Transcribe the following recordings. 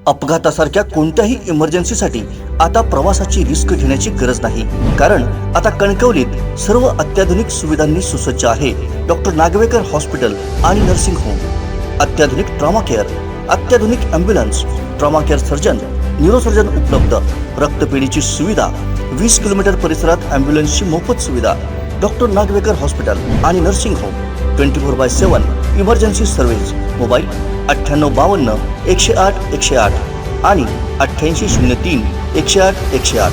अपघातासारख्या कोणत्याही इमर्जन्सीसाठी आता प्रवासाची रिस्क घेण्याची गरज नाही, कारण आता कणकवलीत सर्व अत्याधुनिक सुविधांनी सुसज्ज आहे डॉक्टर नागवेकर हॉस्पिटल आणि नर्सिंग होम। अत्याधुनिक ट्रॉमा केअर, अत्याधुनिक ambulance, trauma care surgeon, neurosurgeon उपलब्ध, रक्तपेढीची सुविधा, 20 किलोमीटर परिसरात ॲम्ब्युलन्सची मोफत सुविधा। डॉक्टर नागवेकर हॉस्पिटल आणि nursing home 24/7 emergency service. Mobile 9852 108 108 आणि 8803 108 108।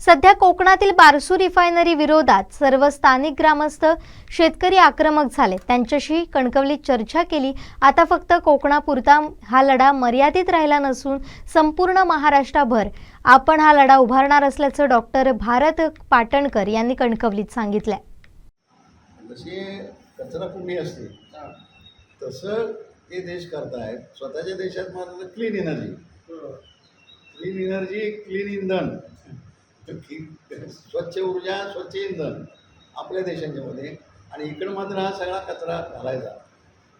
सध्या कोकणातील बारसू रिफायनरी विरोधात सर्व स्थानिक ग्रामस्थ शेतकरी आक्रमक झाले। त्यांच्याशी कणकवलीत चर्चा केली। आता फक्त कोकणापुरता हा लढा मर्यादित राहिला नसून संपूर्ण महाराष्ट्रभर आपण हा लढा उभारणार असल्याचं डॉक्टर भारत पाटणकर यांनी कणकवलीत सांगितलं। जशी कचराकुंडी असते तसं ते देश करतायत। स्वतःच्या देशात मात्र क्लीन एनर्जी, क्लीन इंधन, स्वच्छ ऊर्जा, स्वच्छ इंधन आपल्या देशांच्यामध्ये, आणि इकडं मात्र हा सगळा कचरा घालायचा।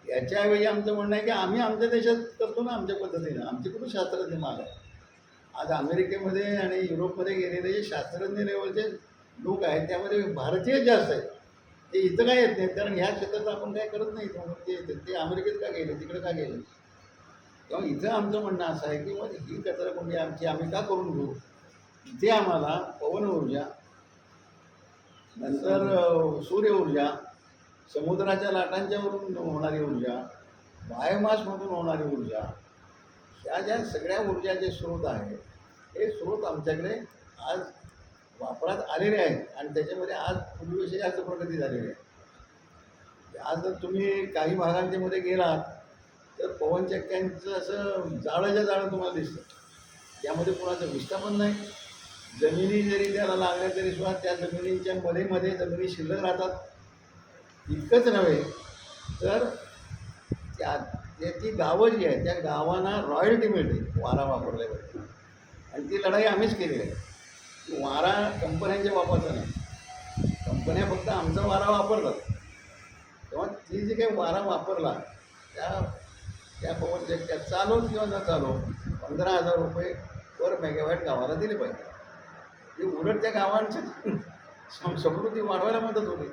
याच्याऐवजी आमचं म्हणणं आहे की आम्ही आमच्या देशात करतो ना, आमच्या पद्धतीनं। आमचे कुठे शास्त्रज्ञ माग आहे? आज अमेरिकेमध्ये आणि युरोपमध्ये गेलेले जे शास्त्रज्ञ लेवलचे लोक आहेत त्यामध्ये भारतीय जास्त आहेत। ते इथं काय येत नाहीत, कारण ह्या क्षेत्रात आपण काय करत नाही। ते अमेरिकेत का गेले, तिकडे का गेले? तेव्हा इथं आमचं म्हणणं असं आहे की मग ही कचराकुंडी आमची आम्ही का करून घेऊ? इथे आम्हाला पवन ऊर्जा, नंतर सूर्य ऊर्जा, समुद्राच्या लाटांच्यावरून होणारी ऊर्जा, बायोमासमधून होणारी ऊर्जा, ह्या ज्या सगळ्या ऊर्जाचे स्रोत आहेत हे स्रोत आमच्याकडे आज वापरात आलेले आहेत। आणि त्याच्यामध्ये आज पूर्वीपेक्षा जास्त प्रगती झालेली आहे। आज जर तुम्ही काही भागांच्यामध्ये गेलात तर पवनचक्क्यांचं असं जाळं तुम्हाला दिसतं। त्यामध्ये कोणाचं विस्थापन नाही। जमिनी जरी त्याला लागल्या तरी सुद्धा त्या जमिनींच्या मध्ये जमिनी शिल्लक राहतात। इतकंच नव्हे तर ती गावं जी आहेत त्या गावांना रॉयल्टी मिळते वारा वापरल्यावर, आणि ती लढाई आम्हीच केलेली आहे। वारा कंपन्यांच्या वापरता नाही, कंपन्या फक्त आमचा वारा वापरतात। तेव्हा ती जी काही वारा वापरला त्या पवनचक्क्या चालव किंवा न चालव 15,000 रुपये पर मेगावॅट गावाला दिले पाहिजे। ही उलट त्या गावांची समृद्धी वाढवायला मदत होते।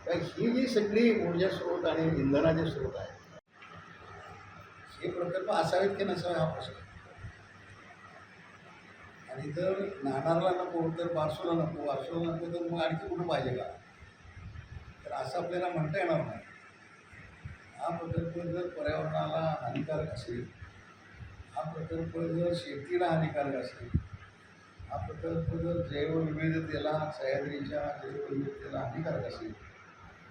कारण ही जी सगळी ऊर्जा स्रोत आणि इंधनाचे स्रोत आहेत हे प्रकल्प असावेत की नसावे हा प्रश्न। आणि जर नाणारला नको तर बारसूला नको तर मग आणखी कुठं पाहिजे का? तर असं आपल्याला म्हणता येणार नाही। हा प्रकल्प जर पर्यावरणाला हानिकारक असेल, हा प्रकल्प जर शेतीला हानिकारक असेल, हा प्रकल्प जर जैवविविधतेला, सह्याद्रीच्या जैवविविधतेला हानिकारक असेल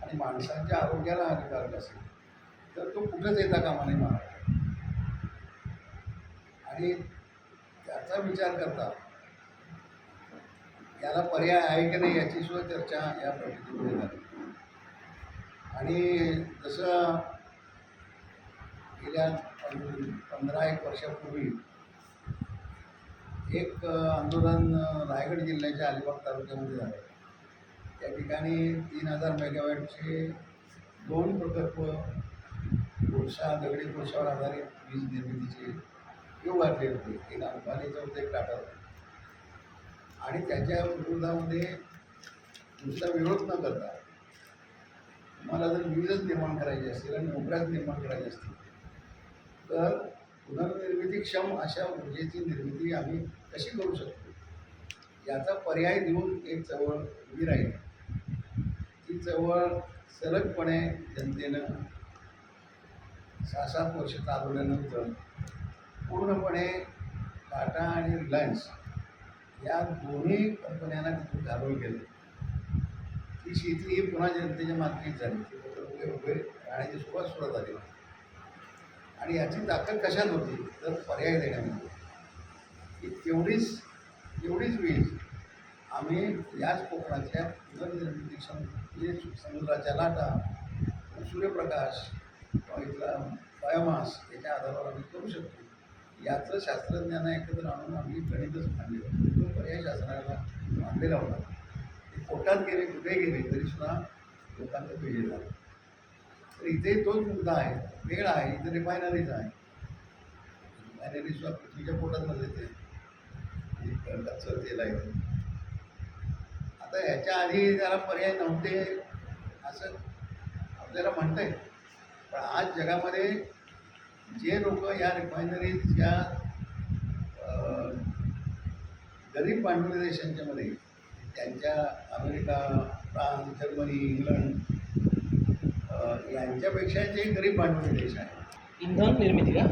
आणि माणसांच्या आरोग्याला हानिकारक असेल तर तो कुठंच येता कामा नये महाराष्ट्रात। आणि त्याचा विचार करता याला पर्याय आहे की नाही याची सुद्धा चर्चा या बैठकीमध्ये झाली। आणि जसं गेल्या 15-1 वर्षापूर्वी एक आंदोलन रायगड जिल्ह्याच्या अलिबाग तालुक्यामध्ये झालं। त्या ठिकाणी 3000 मेगावॅटचे 2 प्रकल्प दगडी कोळशावर आधारित वीज निर्मितीचे योग घातले होते। एक अंबानीचं होतं, एक टाटा होतं। आणि त्याच्या विरोधामध्ये नुसता विरोध न करता तुम्हाला जर वीजच निर्माण करायची असेल आणि नोकऱ्याच निर्माण करायची असतील तर पुनर्निर्मितीक्षम अशा ऊर्जेची निर्मिती आम्ही कशी करू शकतो याचा पर्याय देऊन एक चळवळ उभी राहील। ती चळवळ सलगपणे जनतेनं 6-7 वर्ष चालवल्यानंतर पूर्णपणे टाटा आणि रिलायन्स या दोन्ही कंपन्यांना तिथून घालवलं गेलं। ती शेती ही पुन्हा जनतेच्या मालकीत झाली, उभे राहण्याची सुरुवात झाली। आणि याची ताकद कशात होती तर पर्याय देण्यामध्ये की तेवढीच वीज आम्ही याच कोकणातल्या पुनर्निर्मितीक्षम म्हणजे समुद्राच्या लाटा, सूर्यप्रकाश किंवा इथला बायोमास याच्या आधारावर आम्ही करू शकतो। याचं शास्त्रज्ञांना एकत्र आणून आम्ही गणितच मांडले, तो पर्याय शास्त्राला मांडलेला होता। ते पोटात गेले कुठे गेले तरीसुद्धा लोकांचं पेज झालं। तर इथे तोच मुद्दा आहे, वेळ आहे, इथे रिफायनरीज आहे। रिफायनरी सुद्धा पृथ्वीच्या पोटात मध्ये ते कच्चं तेल आहे. आता ह्याच्या आधी त्याला पर्याय नव्हते असं आपल्याला म्हणता येईल. पण आज जगामध्ये जे लोक या रिफायनरीज या गरीब भांडवली देशांच्या मध्ये त्यांच्या अमेरिका, फ्रान्स, जर्मनी, इंग्लंड यांच्यापेक्षा जे गरीब भांडवली देश आहे, इंधन निर्मिती का?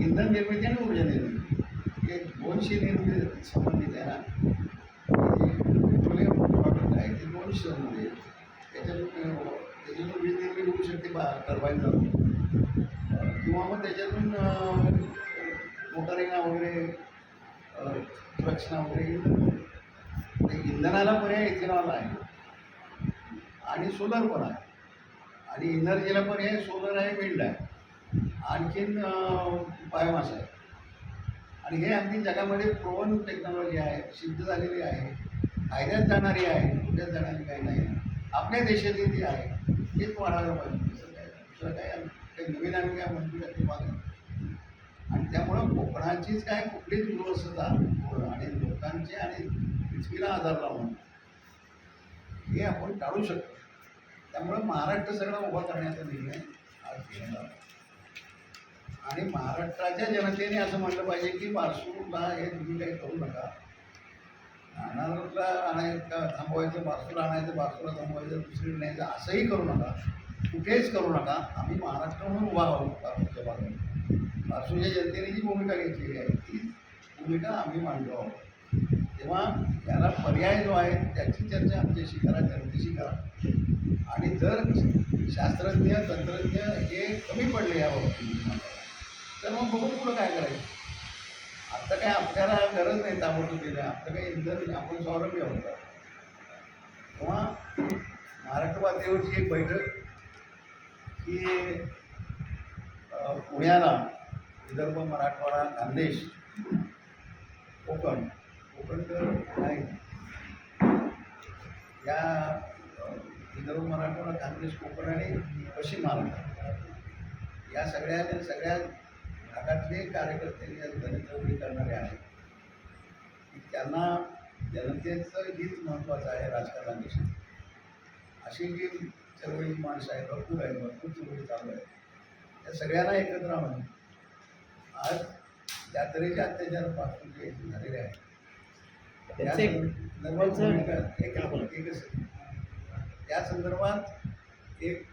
इंधन निर्मिती आणि ऊर्जा निर्मिती हे दोनशे निर्मिती संबंधित आहे ना. पेट्रोलियम प्रॉडक्ट आहे ते दोनशे संबंधित त्याच्यातून वीज निर्मिती होऊ शकते टर्बाईन जाऊन किंवा मग त्याच्यातून मोटारिंगना वगैरे रक्षणा वगैरे इंधनाला पर्याय इथेनॉल आहे आणि सोलर पण आहे आणि एनर्जीला पर्याय सोलर आहे, विंड आहे, आणखीन बायोमास आहे. आणि हे अगदी जगामध्ये प्रोवन टेक्नॉलॉजी आहे, सिद्ध झालेली आहे, फायद्यात जाणारी आहे, तोट्यात जाणारी काही नाही. आपल्या देशातली ती आहे, तेच वाढायला पाहिजे. दुसरं काय काही नवीन आम्ही काय म्हणतो ते मागं. आणि त्यामुळं कोकणाचीच काय कुठलीच दुरवस्था आणि लोकांचे आणि पृथ्वीला आधार लावणं हे आपण टाळू शकतो. त्यामुळं महाराष्ट्र सगळा उभा करण्याचा निर्णय आज घेण्यात आला. आणि महाराष्ट्राच्या जनतेने असं म्हटलं पाहिजे की बारसूरला हे तुम्ही काही करू नका. नाणारला आणायचं थांबवायचं, बारसूरला आणायचं, बारसूरला थांबवायचं, दुसरीकडे न्यायचं असंही करू नका, कुठेच करू नका. आम्ही महाराष्ट्र म्हणून उभा आहोत बारसूरच्या बाजूने. बारसूरच्या जनतेने जी भूमिका घेतलेली आहे ती भूमिका आम्ही मांडलो आहोत. तेव्हा त्याला पर्याय जो आहे त्याची चर्चा आमच्याशी करा, जनतेशी करा. आणि जर शास्त्रज्ञ तंत्रज्ञ हे कमी पडले या बाबतीत तर मग बघू पुढं काय करायचं. आत्ता काय आपल्याला गरज नाही ताबडतोब दिलं, आपलं काही इंधन आपण स्वावलंबी आहोत. तेव्हा महाराष्ट्र पातळीवरची एक बैठक की पुण्याला विदर्भ, मराठवाडा, खानदेश, कोकण तर नाही या विदर्भ, मराठवाडा, खानदेश, कोकण आणि पश्चिम महाराष्ट्र या सगळ्या भागातले कार्यकर्ते या जनचळवळी करणारे आहेत. त्यांना जनतेचं हित महत्त्वाचं आहे राजकारणापेक्षा. अशी जी चळवळीची माणसं आहेत, भरपूर चळवळी चालू आहे. त्या सगळ्यांना एकत्र आणून आज त्या तऱ्हेचे अत्याचार पासून जे झालेले आहेत त्या संदर्भात एकच त्या संदर्भात एक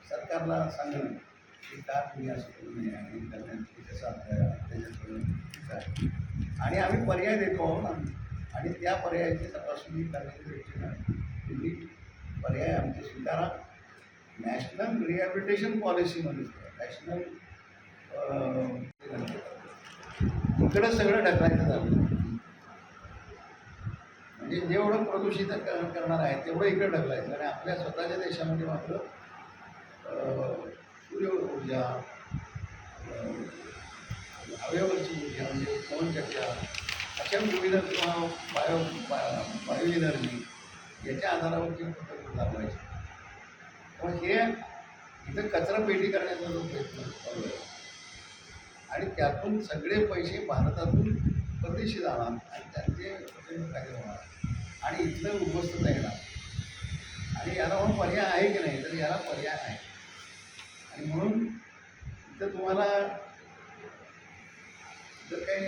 सरकारला सांगणं की का तुम्ही असं करू नये आणि करण्यात कसं आपल्याला त्याच्याकडून चुकीचं आहे. आणि आम्ही पर्याय देतो आहोत आणि त्या पर्यायाची तपासणी करण्याची दृष्टीनं तुम्ही पर्याय आमचे स्वीकारा. नॅशनल रिहॅबिलिटेशन पॉलिसीमध्ये नॅशनल इकडं सगळं ढकलायचं झालं. म्हणजे जेवढं प्रदूषित करणार आहे तेवढं इकडे ढकलायचं आणि आपल्या स्वतःच्या देशामध्ये मात्र सूर्य ऊर्जा, हवेवरची ऊर्जा म्हणजे पवनचक्क्या अशा विविध किंवा बायो एनर्जी याच्या आधारावरची प्रकल्प चालवायचे. पण हे इथं कचरा पेटी करण्याचा जो प्रयत्न चालू आहे आणि त्यातून सगळे पैसे भारतातून परदेशी जाणार आणि त्यांचे काय होणार आणि इथलं उद्ध्वस्त येणार. आणि याला मग पर्याय आहे की नाही, तर याला पर्याय आहे. आणि म्हणून इथं तुम्हाला जर काही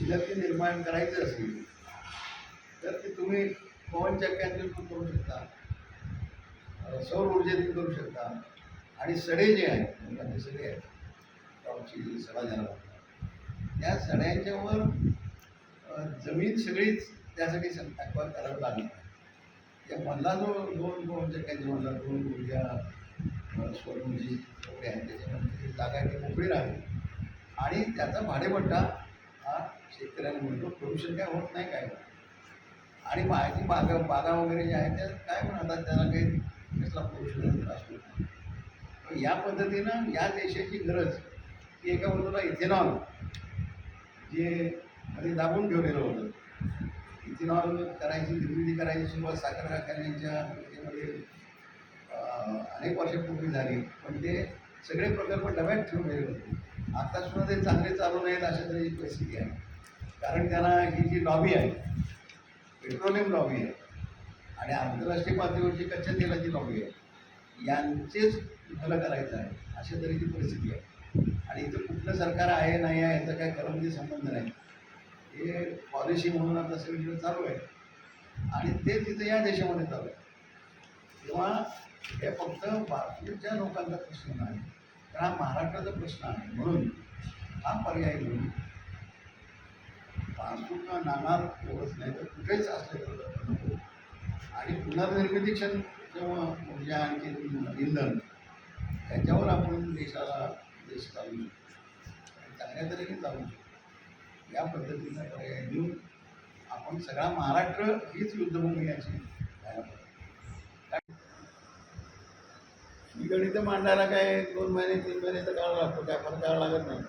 इलेक्ट्रिक निर्माण करायचं असेल तर ते तुम्ही पवनचक्क्यांतून करू शकता, सौर ऊर्जेतून करू शकता. आणि सडे जे आहेत लोकांचे सडे आहेत, टॉपची सडा ज्याला म्हणतात, त्या सड्यांच्यावर जमीन सगळीच त्यासाठी ॲक्वायर करावं लागेल. त्या मधला जो दोन पवनचक्क्यांचे मधला दोन ऊर्जा सौर ऊर्जे वगैरे आहेत त्याच्यामध्ये जागा आहे ती मोकळी राहते आणि त्याचा भाडेपट्टा हा शेतकऱ्यांना मिळतो. प्रदूषण काय होत नाही काय. आणि माहिती बागा वगैरे ज्या आहेत त्या काय म्हणतात त्याला काही कसला प्रदूषण त्रास होत नाही. पण या पद्धतीनं या देशाची गरज की एका बाजूला इथेनॉल जे आधी दाबून ठेवलेलं होतं, इथेनॉल करायची निर्मिती करायची सुरुवात साखर कारखान्यांच्या याच्यामध्ये अनेक वर्षापूर्वी झाली. पण ते सगळे प्रकल्प डब्यात ठेवून गेले होते. आता सुद्धा ते चांगले चालू नाहीत अशा तऱ्हेची परिस्थिती आहे. कारण त्यांना ही जी लॉबी आहे, पेट्रोलियम लॉबी आहे आणि आंतरराष्ट्रीय पातळीवरची कच्च्या तेलाची लॉबी आहे, यांचेच भलं करायचं आहे अशा तऱ्हेची परिस्थिती आहे. आणि इथं कुठलं सरकार आहे नाही आहे याचा काही खरं संबंध नाही. हे पॉलिसी म्हणून आता सगळीकडे चालू आहे आणि ते तिथं या देशामध्ये चालू आहे. तेव्हा हे फक्त भारतीच्या लोकांचा प्रश्न नाही, तर हा महाराष्ट्राचा प्रश्न आहे. म्हणून हा पर्याय घेऊन पासून नाणार एवढंच नाही तर कुठेच असले नको. आणि पुनर्निर्मितीक्षम किंवा ऊर्जा आणखी इंधन त्याच्यावर आपण देश चालू आणि चांगल्या तऱ्हेने चालू या पद्धतीचा पर्याय घेऊन आपण सगळा महाराष्ट्र हीच युद्धभूमी याची ही गणितं मांडायला काय 2 महिने 3 महिन्याचा काळ लागतो, काय फार काळ लागत नाही.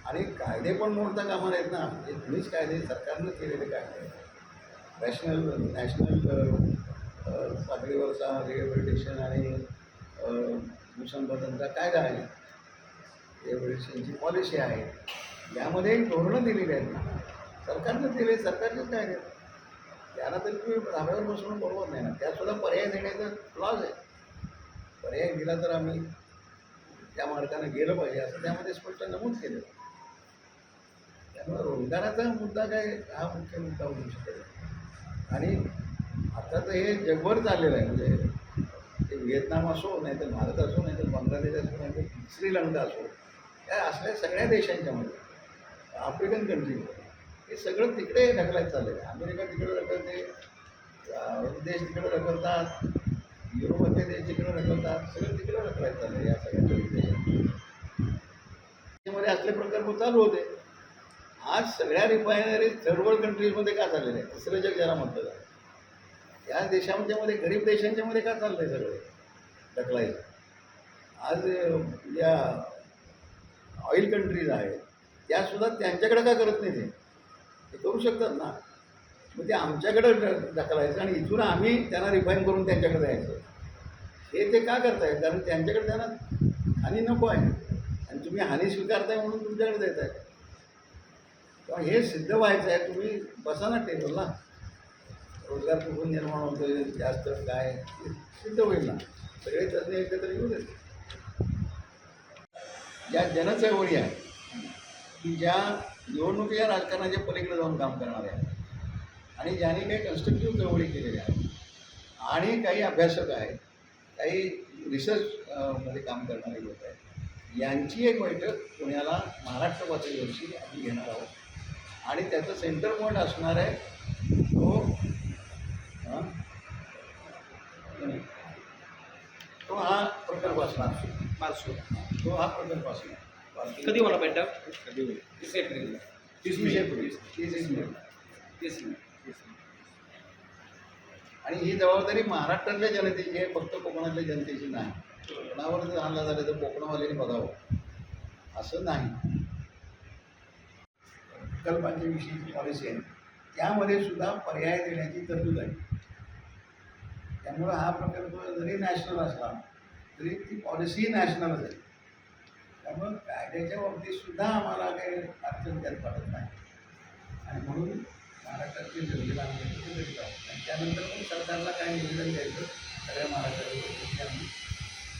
आणि कायदे पण मोडता कामा नाहीत ना. हे तुम्हीच कायदे सरकारनं केलेले कायदे नॅशनल पातळीवरचा रिहॅबिलिटेशन आणि भूसंपादनचा कायदा आहे, रिहॅबिलिटेशनची पॉलिसी आहे, यामध्ये धोरणं दिलेली आहेत ना, सरकारनं दिले, सरकारचेच कायदे. त्याला तरी तुम्ही धाब्यावर बसवणं बरोबर नाही ना. त्यासुद्धा पर्याय देण्याचा क्लॉज आहे. पर्याय दिला तर आम्ही त्या मार्गाने गेलं पाहिजे असं त्यामध्ये स्पष्ट नमूद केलं. त्यामुळे रोजगाराचा मुद्दा काय हा मुख्य मुद्दा होऊ शकेल. आणि आता तर हे जगभर चाललेलं आहे. म्हणजे ते व्हिएतनाम असो, नाही तर भारत असो, नाही तर बांगलादेश असो, नाही तर श्रीलंका असो, या असल्या सगळ्या देशांच्यामध्ये आफ्रिकन कंट्री हे सगळं तिकडे ढकलायचं चाललेलं आहे. अमेरिका तिकडे ढकलते, देश तिकडे ढकलतात, युरोपातले देश तिकडे ढकलतात, सगळं तिकडे ढकलायचं चाललं आहे. या सगळ्या देशांमध्ये असले प्रकल्प चालू होते. आज सगळ्या रिफायनरी थर्ड वर्ल्ड कंट्रीजमध्ये का चाललेलं आहे? तिसरं जग ज्याला म्हटलं जातं, या देशांच्यामध्ये गरीब देशांच्यामध्ये का चाललं आहे सगळे ढकलायचं? आज या ऑइल कंट्रीज आहेत त्यासुद्धा त्यांच्याकडे का करत नाही? ते करू शकतात ना. मग ते आमच्याकडे ढकलायचं आणि इथून आम्ही त्यांना रिफाईन करून त्यांच्याकडे द्यायचं. हे ते का करताय? कारण त्यांच्याकडे त्यांना हानी नको आहे आणि तुम्ही हानी स्वीकारताय म्हणून तुमच्याकडे देत आहे. तेव्हा हे सिद्ध व्हायचं आहे. तुम्ही बसा ना टेबलला, रोजगार कुठून निर्माण होतोय, जास्त काय सिद्ध होईल ना. सगळे तज्ञ एकत्र येऊ देत. ज्या जनचळवळी आहे की ज्या निवडणुकीच्या राजकारणाच्या पलीकडे जाऊन काम करणारे आहेत आणि ज्यांनी काही कन्स्ट्रक्टिव्ह चळवळी केलेल्या आहेत आणि काही अभ्यासक आहेत, काही रिसर्च मध्ये काम करणारे लोक आहेत, यांची एक बैठक पुण्याला महाराष्ट्र पातळीवरची आम्ही घेणार आहोत आणि त्याचं सेंटर पॉईंट असणार आहे तो हा प्रकल्प असणार. तो हा प्रकल्प असणार. कधी मला बैठक? 30 एप्रिल. आणि ही जबाबदारी महाराष्ट्रातल्या जनतेची आहे, फक्त कोकणातल्या जनतेची नाही. कोकणावर जर हल्ला झाला तर कोकणवाल्याने बघावं असं नाही. प्रकल्पांच्या विषयीची पॉलिसी आहे, त्यामध्ये सुद्धा पर्याय देण्याची तरतूद आहे. त्यामुळं हा प्रकल्प जरी नॅशनल असला तरी ती पॉलिसी नॅशनलच आहे. त्यामुळं कायद्याच्या बाबतीत सुद्धा आम्हाला काही अडचण त्यात पडत नाही आणि म्हणून महाराष्ट्रातील जनतेला आम्ही एकत्र करीत आहोत. आणि त्यानंतर पण सरकारला काय निवेदन द्यायचं सगळ्या महाराष्ट्रातील आम्ही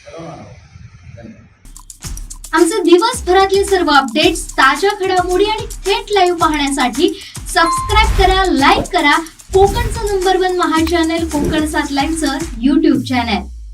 ठरवणार आहोत. धन्यवाद. आमचे दिवसभरातले सर्व अपडेट्स, ताज्या घडामोडी आणि थेट लाईव्ह पाहण्यासाठी सबस्क्राईब करा, लाईक करा कोकणचं नंबर 1 महा चॅनल कोकण 7 लाईव्हचं YouTube चॅनल.